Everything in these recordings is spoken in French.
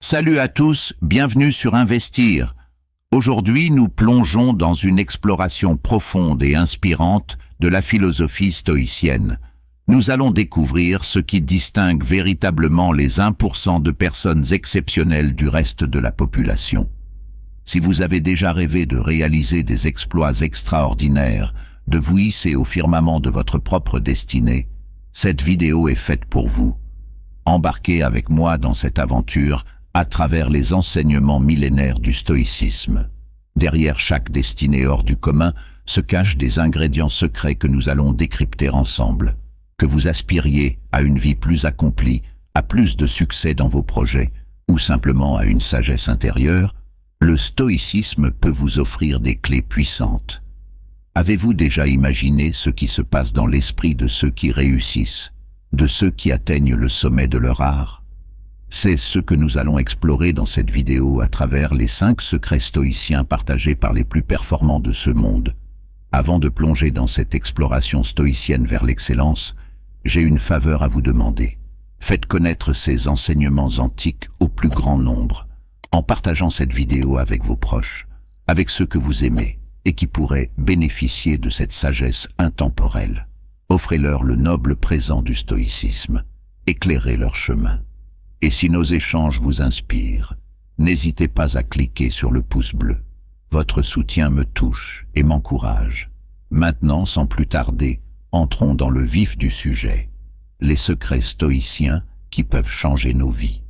Salut à tous, bienvenue sur Investir. Aujourd'hui, nous plongeons dans une exploration profonde et inspirante de la philosophie stoïcienne. Nous allons découvrir ce qui distingue véritablement les 1% de personnes exceptionnelles du reste de la population. Si vous avez déjà rêvé de réaliser des exploits extraordinaires, de vous hisser au firmament de votre propre destinée, cette vidéo est faite pour vous. Embarquez avec moi dans cette aventure à travers les enseignements millénaires du stoïcisme. Derrière chaque destinée hors du commun se cachent des ingrédients secrets que nous allons décrypter ensemble. Que vous aspiriez à une vie plus accomplie, à plus de succès dans vos projets, ou simplement à une sagesse intérieure, le stoïcisme peut vous offrir des clés puissantes. Avez-vous déjà imaginé ce qui se passe dans l'esprit de ceux qui réussissent, de ceux qui atteignent le sommet de leur art? C'est ce que nous allons explorer dans cette vidéo à travers les 5 secrets stoïciens partagés par les plus performants de ce monde. Avant de plonger dans cette exploration stoïcienne vers l'excellence, j'ai une faveur à vous demander. Faites connaître ces enseignements antiques au plus grand nombre, en partageant cette vidéo avec vos proches, avec ceux que vous aimez et qui pourraient bénéficier de cette sagesse intemporelle. Offrez-leur le noble présent du stoïcisme, éclairez leur chemin. Et si nos échanges vous inspirent, n'hésitez pas à cliquer sur le pouce bleu. Votre soutien me touche et m'encourage. Maintenant, sans plus tarder, entrons dans le vif du sujet. Les secrets stoïciens qui peuvent changer nos vies.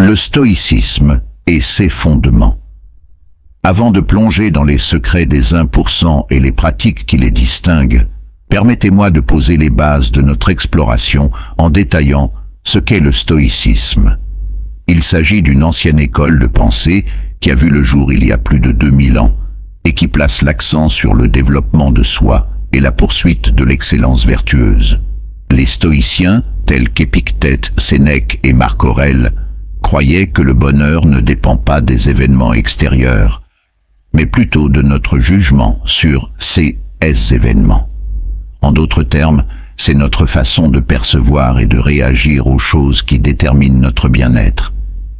Le stoïcisme et ses fondements. Avant de plonger dans les secrets des 1% et les pratiques qui les distinguent, permettez-moi de poser les bases de notre exploration en détaillant ce qu'est le stoïcisme. Il s'agit d'une ancienne école de pensée qui a vu le jour il y a plus de 2000 ans et qui place l'accent sur le développement de soi et la poursuite de l'excellence vertueuse. Les stoïciens, tels qu'Épictète, Sénèque et Marc Aurèle, croyaient que le bonheur ne dépend pas des événements extérieurs, mais plutôt de notre jugement sur ces événements. En d'autres termes, c'est notre façon de percevoir et de réagir aux choses qui déterminent notre bien-être.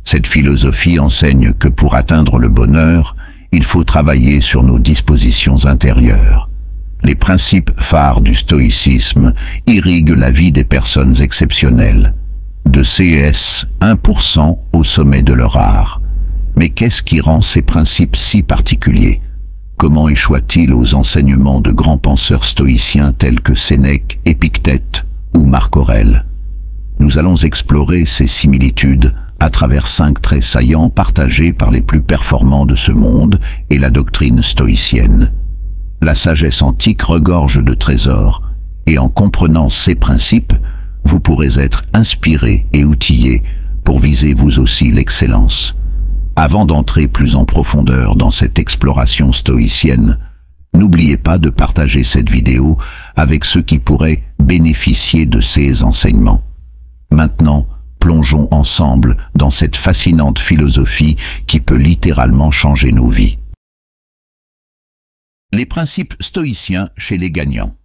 Cette philosophie enseigne que pour atteindre le bonheur, il faut travailler sur nos dispositions intérieures. Les principes phares du stoïcisme irriguent la vie des personnes exceptionnelles, de ces 1% au sommet de leur art. Mais qu'est-ce qui rend ces principes si particuliers ? Comment échoit-il aux enseignements de grands penseurs stoïciens tels que Sénèque, Épictète ou Marc Aurèle? Nous allons explorer ces similitudes à travers 5 traits saillants partagés par les plus performants de ce monde et la doctrine stoïcienne. La sagesse antique regorge de trésors, et en comprenant ces principes, vous pourrez être inspiré et outillé pour viser vous aussi l'excellence. Avant d'entrer plus en profondeur dans cette exploration stoïcienne, n'oubliez pas de partager cette vidéo avec ceux qui pourraient bénéficier de ces enseignements. Maintenant, plongeons ensemble dans cette fascinante philosophie qui peut littéralement changer nos vies. Les principes stoïciens chez les gagnants.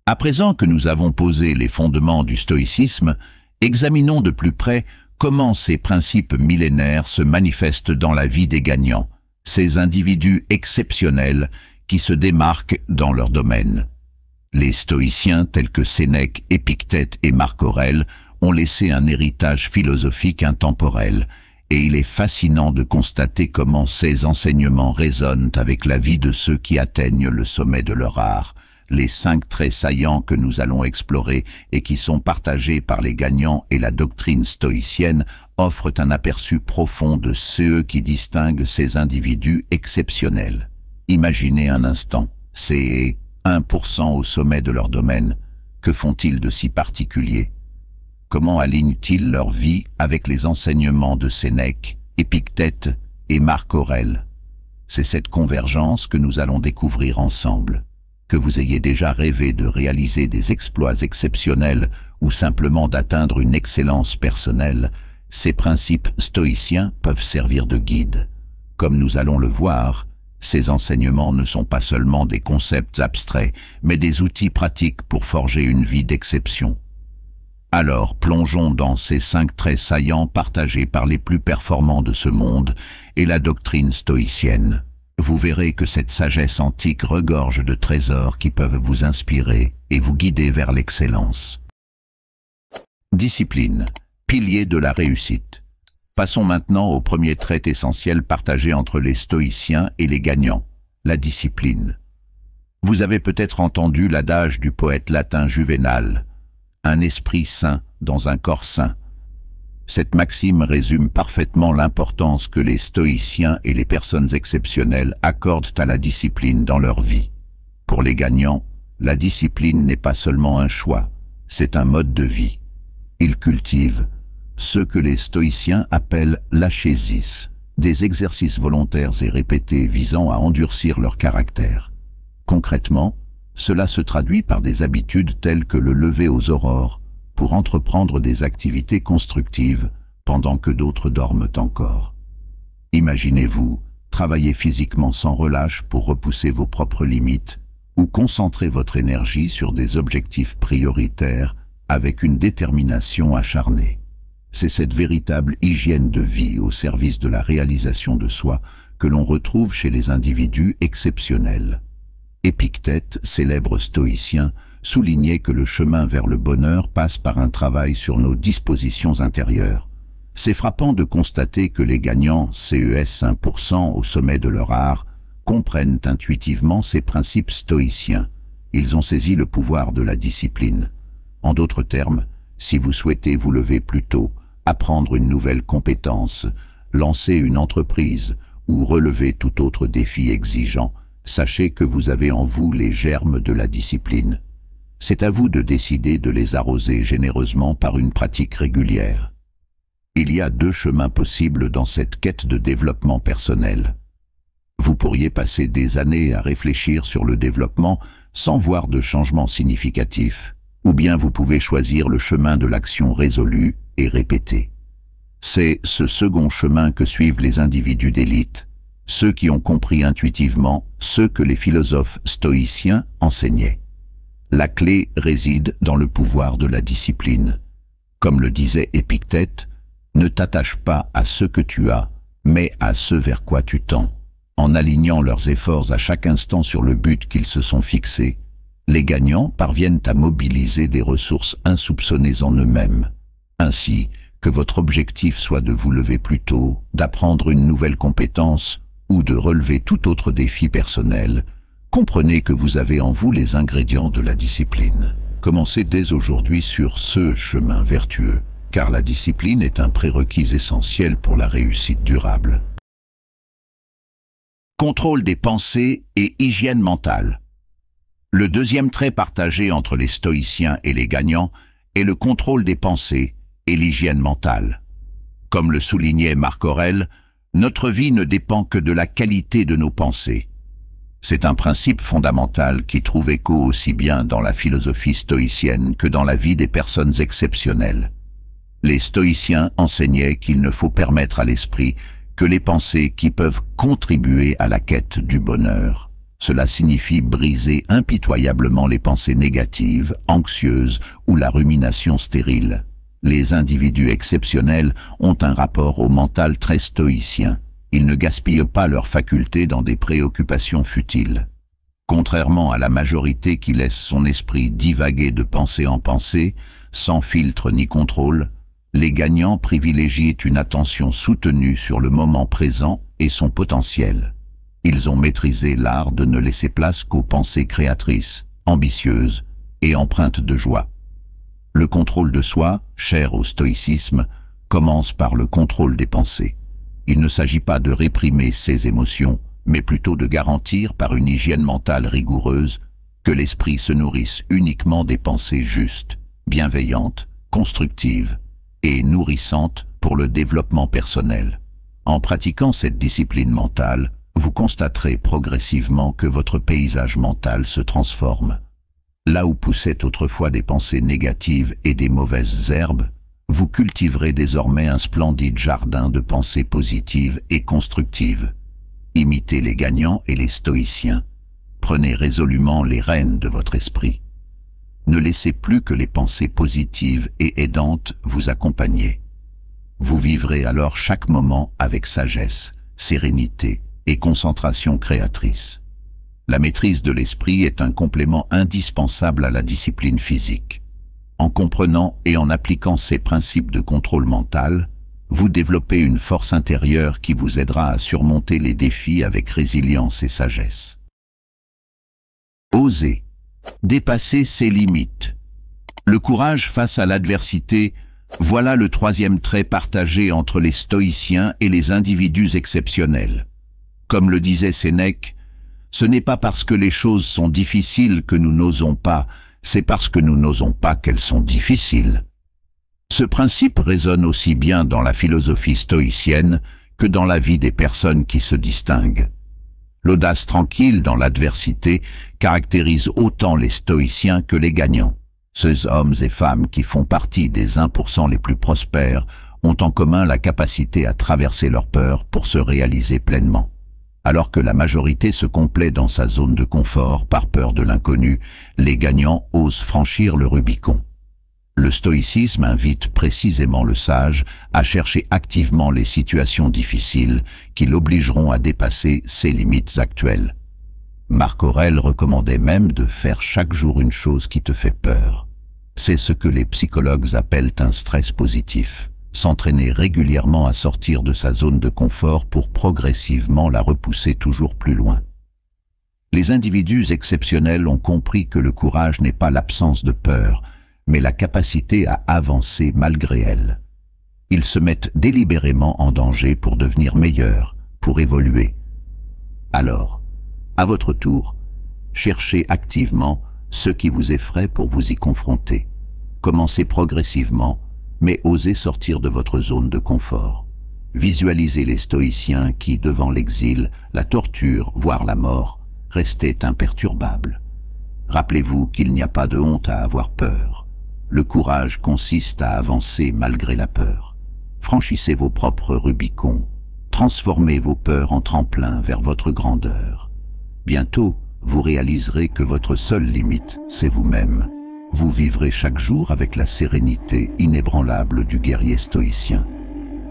À présent que nous avons posé les fondements du stoïcisme, examinons de plus près comment ces principes millénaires se manifestent dans la vie des gagnants, ces individus exceptionnels qui se démarquent dans leur domaine. Les stoïciens tels que Sénèque, Épictète et Marc Aurèle ont laissé un héritage philosophique intemporel, et il est fascinant de constater comment ces enseignements résonnent avec la vie de ceux qui atteignent le sommet de leur art. Les 5 traits saillants que nous allons explorer et qui sont partagés par les gagnants et la doctrine stoïcienne offrent un aperçu profond de ceux qui distinguent ces individus exceptionnels. Imaginez un instant, ces 1% au sommet de leur domaine. Que font-ils de si particulier? Comment alignent-ils leur vie avec les enseignements de Sénèque, Épictète et Marc Aurèle? C'est cette convergence que nous allons découvrir ensemble. Que vous ayez déjà rêvé de réaliser des exploits exceptionnels ou simplement d'atteindre une excellence personnelle, ces principes stoïciens peuvent servir de guide. Comme nous allons le voir, ces enseignements ne sont pas seulement des concepts abstraits, mais des outils pratiques pour forger une vie d'exception. Alors plongeons dans ces 5 traits saillants partagés par les plus performants de ce monde et la doctrine stoïcienne. Vous verrez que cette sagesse antique regorge de trésors qui peuvent vous inspirer et vous guider vers l'excellence. Discipline, pilier de la réussite. Passons maintenant au premier trait essentiel partagé entre les stoïciens et les gagnants, la discipline. Vous avez peut-être entendu l'adage du poète latin Juvénal, « Un esprit sain dans un corps sain ». Cette maxime résume parfaitement l'importance que les stoïciens et les personnes exceptionnelles accordent à la discipline dans leur vie. Pour les gagnants, la discipline n'est pas seulement un choix, c'est un mode de vie. Ils cultivent ce que les stoïciens appellent l'ascésis, des exercices volontaires et répétés visant à endurcir leur caractère. Concrètement, cela se traduit par des habitudes telles que le lever aux aurores, pour entreprendre des activités constructives pendant que d'autres dorment encore. Imaginez-vous travailler physiquement sans relâche pour repousser vos propres limites ou concentrer votre énergie sur des objectifs prioritaires avec une détermination acharnée. C'est cette véritable hygiène de vie au service de la réalisation de soi que l'on retrouve chez les individus exceptionnels. Épictète, célèbre stoïcien, soulignait que le chemin vers le bonheur passe par un travail sur nos dispositions intérieures. C'est frappant de constater que les gagnants CES 1% au sommet de leur art comprennent intuitivement ces principes stoïciens. Ils ont saisi le pouvoir de la discipline. En d'autres termes, si vous souhaitez vous lever plus tôt, apprendre une nouvelle compétence, lancer une entreprise ou relever tout autre défi exigeant, sachez que vous avez en vous les germes de la discipline. C'est à vous de décider de les arroser généreusement par une pratique régulière. Il y a 2 chemins possibles dans cette quête de développement personnel. Vous pourriez passer des années à réfléchir sur le développement sans voir de changement significatif, ou bien vous pouvez choisir le chemin de l'action résolue et répétée. C'est ce second chemin que suivent les individus d'élite, ceux qui ont compris intuitivement ce que les philosophes stoïciens enseignaient. La clé réside dans le pouvoir de la discipline. Comme le disait Épictète, ne t'attache pas à ce que tu as, mais à ce vers quoi tu tends. En alignant leurs efforts à chaque instant sur le but qu'ils se sont fixés, les gagnants parviennent à mobiliser des ressources insoupçonnées en eux-mêmes. Ainsi, que votre objectif soit de vous lever plus tôt, d'apprendre une nouvelle compétence ou de relever tout autre défi personnel, comprenez que vous avez en vous les ingrédients de la discipline. Commencez dès aujourd'hui sur ce chemin vertueux, car la discipline est un prérequis essentiel pour la réussite durable. Contrôle des pensées et hygiène mentale. Le deuxième trait partagé entre les stoïciens et les gagnants est le contrôle des pensées et l'hygiène mentale. Comme le soulignait Marc Aurèle, notre vie ne dépend que de la qualité de nos pensées. C'est un principe fondamental qui trouve écho aussi bien dans la philosophie stoïcienne que dans la vie des personnes exceptionnelles. Les stoïciens enseignaient qu'il ne faut permettre à l'esprit que les pensées qui peuvent contribuer à la quête du bonheur. Cela signifie briser impitoyablement les pensées négatives, anxieuses ou la rumination stérile. Les individus exceptionnels ont un rapport au mental très stoïcien. Ils ne gaspillent pas leurs facultés dans des préoccupations futiles. Contrairement à la majorité qui laisse son esprit divaguer de pensée en pensée, sans filtre ni contrôle, les gagnants privilégient une attention soutenue sur le moment présent et son potentiel. Ils ont maîtrisé l'art de ne laisser place qu'aux pensées créatrices, ambitieuses et empreintes de joie. Le contrôle de soi, cher au stoïcisme, commence par le contrôle des pensées. Il ne s'agit pas de réprimer ses émotions, mais plutôt de garantir par une hygiène mentale rigoureuse que l'esprit se nourrisse uniquement des pensées justes, bienveillantes, constructives et nourrissantes pour le développement personnel. En pratiquant cette discipline mentale, vous constaterez progressivement que votre paysage mental se transforme. Là où poussaient autrefois des pensées négatives et des mauvaises herbes, vous cultiverez désormais un splendide jardin de pensées positives et constructives. Imitez les gagnants et les stoïciens. Prenez résolument les rênes de votre esprit. Ne laissez plus que les pensées positives et aidantes vous accompagner. Vous vivrez alors chaque moment avec sagesse, sérénité et concentration créatrice. La maîtrise de l'esprit est un complément indispensable à la discipline physique. En comprenant et en appliquant ces principes de contrôle mental, vous développez une force intérieure qui vous aidera à surmonter les défis avec résilience et sagesse. Oser. Dépasser ses limites. Le courage face à l'adversité, voilà le troisième trait partagé entre les stoïciens et les individus exceptionnels. Comme le disait Sénèque, ce n'est pas parce que les choses sont difficiles que nous n'osons pas, c'est parce que nous n'osons pas qu'elles sont difficiles. Ce principe résonne aussi bien dans la philosophie stoïcienne que dans la vie des personnes qui se distinguent. L'audace tranquille dans l'adversité caractérise autant les stoïciens que les gagnants. Ces hommes et femmes qui font partie des 1% les plus prospères ont en commun la capacité à traverser leurs peurs pour se réaliser pleinement. Alors que la majorité se complaît dans sa zone de confort par peur de l'inconnu, les gagnants osent franchir le Rubicon. Le stoïcisme invite précisément le sage à chercher activement les situations difficiles qui l'obligeront à dépasser ses limites actuelles. Marc Aurèle recommandait même de faire chaque jour une chose qui te fait peur. C'est ce que les psychologues appellent un stress positif. S'entraîner régulièrement à sortir de sa zone de confort pour progressivement la repousser toujours plus loin. Les individus exceptionnels ont compris que le courage n'est pas l'absence de peur, mais la capacité à avancer malgré elle. Ils se mettent délibérément en danger pour devenir meilleurs, pour évoluer. Alors, à votre tour, cherchez activement ce qui vous effraie pour vous y confronter. Commencez progressivement, mais osez sortir de votre zone de confort. Visualisez les stoïciens qui, devant l'exil, la torture, voire la mort, restaient imperturbables. Rappelez-vous qu'il n'y a pas de honte à avoir peur. Le courage consiste à avancer malgré la peur. Franchissez vos propres Rubicons. Transformez vos peurs en tremplin vers votre grandeur. Bientôt, vous réaliserez que votre seule limite, c'est vous-même. Vous vivrez chaque jour avec la sérénité inébranlable du guerrier stoïcien.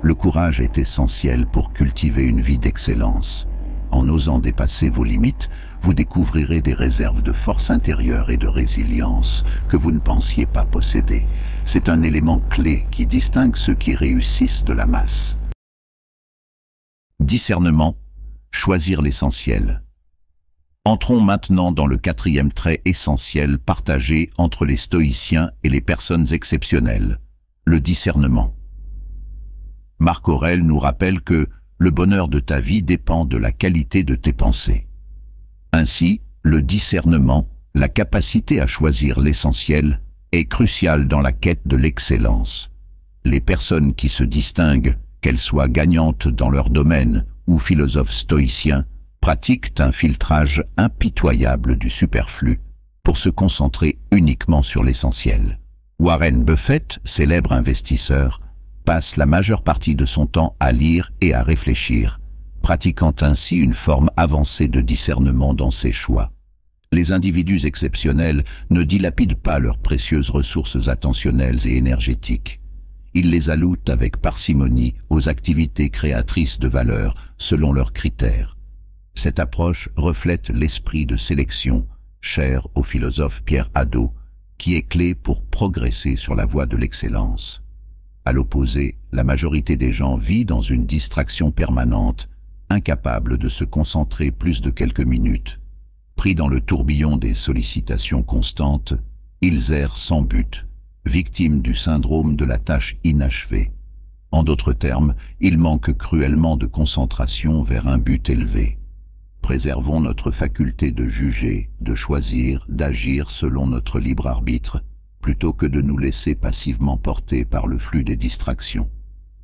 Le courage est essentiel pour cultiver une vie d'excellence. En osant dépasser vos limites, vous découvrirez des réserves de force intérieure et de résilience que vous ne pensiez pas posséder. C'est un élément clé qui distingue ceux qui réussissent de la masse. Discernement, choisir l'essentiel. Entrons maintenant dans le quatrième trait essentiel partagé entre les stoïciens et les personnes exceptionnelles, le discernement. Marc Aurèle nous rappelle que le bonheur de ta vie dépend de la qualité de tes pensées. Ainsi, le discernement, la capacité à choisir l'essentiel, est crucial dans la quête de l'excellence. Les personnes qui se distinguent, qu'elles soient gagnantes dans leur domaine ou philosophes stoïciens, pratiquent un filtrage impitoyable du superflu pour se concentrer uniquement sur l'essentiel. Warren Buffett, célèbre investisseur, passe la majeure partie de son temps à lire et à réfléchir, pratiquant ainsi une forme avancée de discernement dans ses choix. Les individus exceptionnels ne dilapident pas leurs précieuses ressources attentionnelles et énergétiques. Ils les allouent avec parcimonie aux activités créatrices de valeur selon leurs critères. Cette approche reflète l'esprit de sélection, cher au philosophe Pierre Hadot, qui est clé pour progresser sur la voie de l'excellence. À l'opposé, la majorité des gens vit dans une distraction permanente, incapable de se concentrer plus de quelques minutes. Pris dans le tourbillon des sollicitations constantes, ils errent sans but, victimes du syndrome de la tâche inachevée. En d'autres termes, ils manquent cruellement de concentration vers un but élevé. Préservons notre faculté de juger, de choisir, d'agir selon notre libre arbitre, plutôt que de nous laisser passivement porter par le flux des distractions.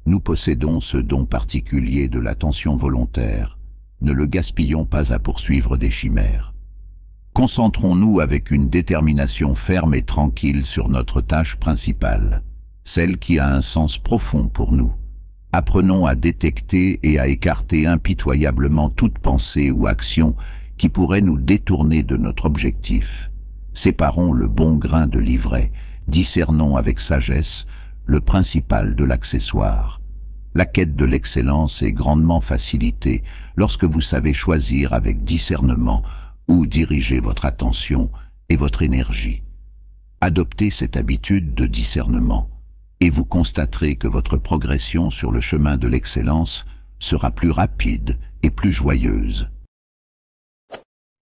Nous possédons ce don particulier de l'attention volontaire. Ne le gaspillons pas à poursuivre des chimères. Concentrons-nous avec une détermination ferme et tranquille sur notre tâche principale, celle qui a un sens profond pour nous. Apprenons à détecter et à écarter impitoyablement toute pensée ou action qui pourrait nous détourner de notre objectif. Séparons le bon grain de l'ivraie, discernons avec sagesse le principal de l'accessoire. La quête de l'excellence est grandement facilitée lorsque vous savez choisir avec discernement où diriger votre attention et votre énergie. Adoptez cette habitude de discernement et vous constaterez que votre progression sur le chemin de l'excellence sera plus rapide et plus joyeuse.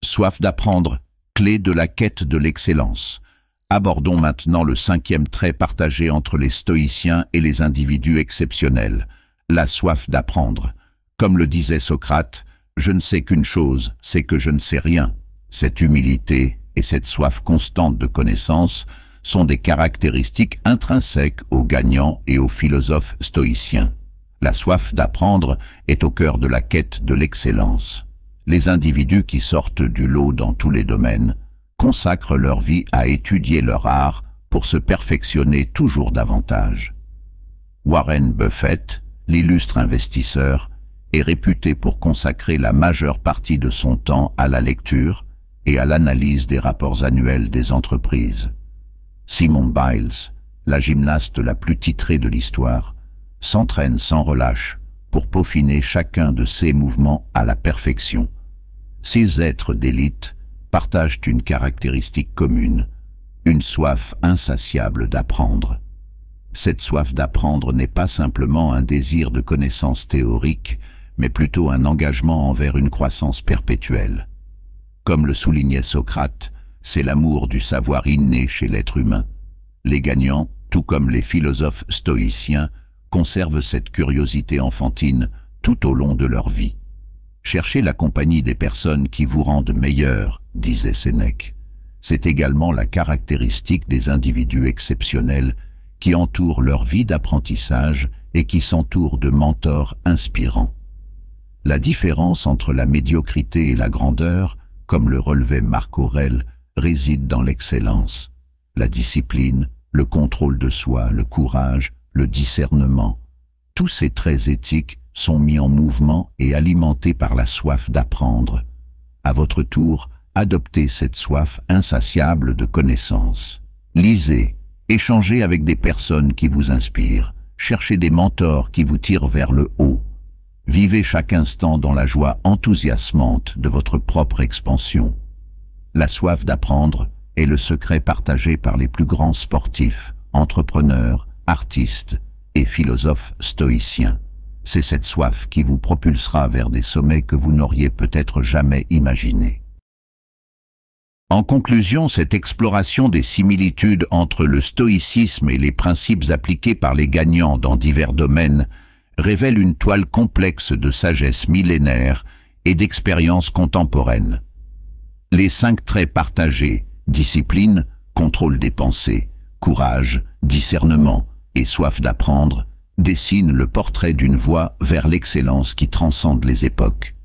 Soif d'apprendre, clé de la quête de l'excellence. Abordons maintenant le 5e trait partagé entre les stoïciens et les individus exceptionnels, la soif d'apprendre. Comme le disait Socrate, je ne sais qu'une chose, c'est que je ne sais rien. Cette humilité et cette soif constante de connaissance sont des caractéristiques intrinsèques aux gagnants et aux philosophes stoïciens. La soif d'apprendre est au cœur de la quête de l'excellence. Les individus qui sortent du lot dans tous les domaines consacrent leur vie à étudier leur art pour se perfectionner toujours davantage. Warren Buffett, l'illustre investisseur, est réputé pour consacrer la majeure partie de son temps à la lecture et à l'analyse des rapports annuels des entreprises. Simone Biles, la gymnaste la plus titrée de l'histoire, s'entraîne sans relâche pour peaufiner chacun de ses mouvements à la perfection. Ces êtres d'élite partagent une caractéristique commune, une soif insatiable d'apprendre. Cette soif d'apprendre n'est pas simplement un désir de connaissance théorique, mais plutôt un engagement envers une croissance perpétuelle. Comme le soulignait Socrate, c'est l'amour du savoir inné chez l'être humain. Les gagnants, tout comme les philosophes stoïciens, conservent cette curiosité enfantine tout au long de leur vie. Cherchez la compagnie des personnes qui vous rendent meilleurs, disait Sénèque. C'est également la caractéristique des individus exceptionnels qui entourent leur vie d'apprentissage et qui s'entourent de mentors inspirants. La différence entre la médiocrité et la grandeur, comme le relevait Marc Aurèle, réside dans l'excellence. La discipline, le contrôle de soi, le courage, le discernement, tous ces traits éthiques sont mis en mouvement et alimentés par la soif d'apprendre. À votre tour, adoptez cette soif insatiable de connaissance. Lisez, échangez avec des personnes qui vous inspirent, cherchez des mentors qui vous tirent vers le haut. Vivez chaque instant dans la joie enthousiasmante de votre propre expansion. La soif d'apprendre est le secret partagé par les plus grands sportifs, entrepreneurs, artistes et philosophes stoïciens. C'est cette soif qui vous propulsera vers des sommets que vous n'auriez peut-être jamais imaginés. En conclusion, cette exploration des similitudes entre le stoïcisme et les principes appliqués par les gagnants dans divers domaines révèle une toile complexe de sagesse millénaire et d'expériences contemporaines. Les 5 traits partagés, discipline, contrôle des pensées, courage, discernement et soif d'apprendre, dessinent le portrait d'une voie vers l'excellence qui transcende les époques.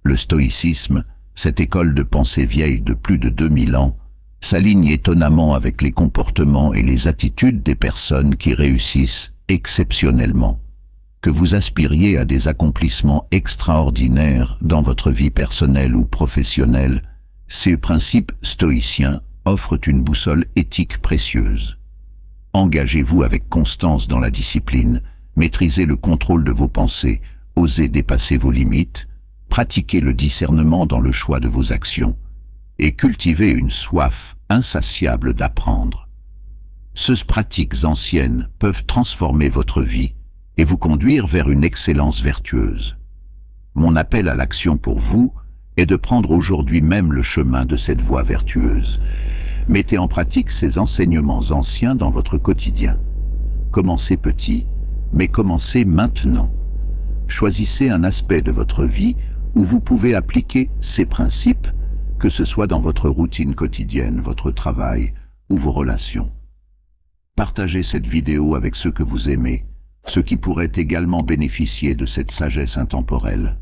Le stoïcisme, cette école de pensée vieille de plus de 2000 ans, s'aligne étonnamment avec les comportements et les attitudes des personnes qui réussissent exceptionnellement. Que vous aspiriez à des accomplissements extraordinaires dans votre vie personnelle ou professionnelle, ces principes stoïciens offrent une boussole éthique précieuse. Engagez-vous avec constance dans la discipline, maîtrisez le contrôle de vos pensées, osez dépasser vos limites, pratiquez le discernement dans le choix de vos actions et cultivez une soif insatiable d'apprendre. Ces pratiques anciennes peuvent transformer votre vie et vous conduire vers une excellence vertueuse. Mon appel à l'action pour vous est de prendre aujourd'hui même le chemin de cette voie vertueuse. Mettez en pratique ces enseignements anciens dans votre quotidien. Commencez petit, mais commencez maintenant. Choisissez un aspect de votre vie où vous pouvez appliquer ces principes, que ce soit dans votre routine quotidienne, votre travail ou vos relations. Partagez cette vidéo avec ceux que vous aimez, ceux qui pourraient également bénéficier de cette sagesse intemporelle.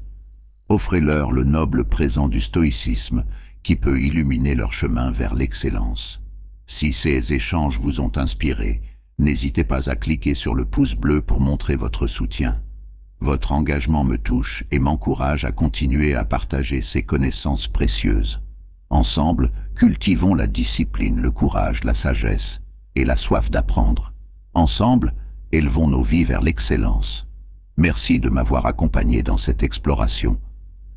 Offrez-leur le noble présent du stoïcisme qui peut illuminer leur chemin vers l'excellence. Si ces échanges vous ont inspiré, n'hésitez pas à cliquer sur le pouce bleu pour montrer votre soutien. Votre engagement me touche et m'encourage à continuer à partager ces connaissances précieuses. Ensemble, cultivons la discipline, le courage, la sagesse et la soif d'apprendre. Ensemble, élevons nos vies vers l'excellence. Merci de m'avoir accompagné dans cette exploration.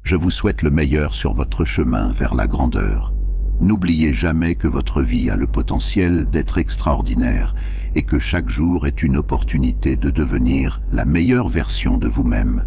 Je vous souhaite le meilleur sur votre chemin vers la grandeur. N'oubliez jamais que votre vie a le potentiel d'être extraordinaire et que chaque jour est une opportunité de devenir la meilleure version de vous-même.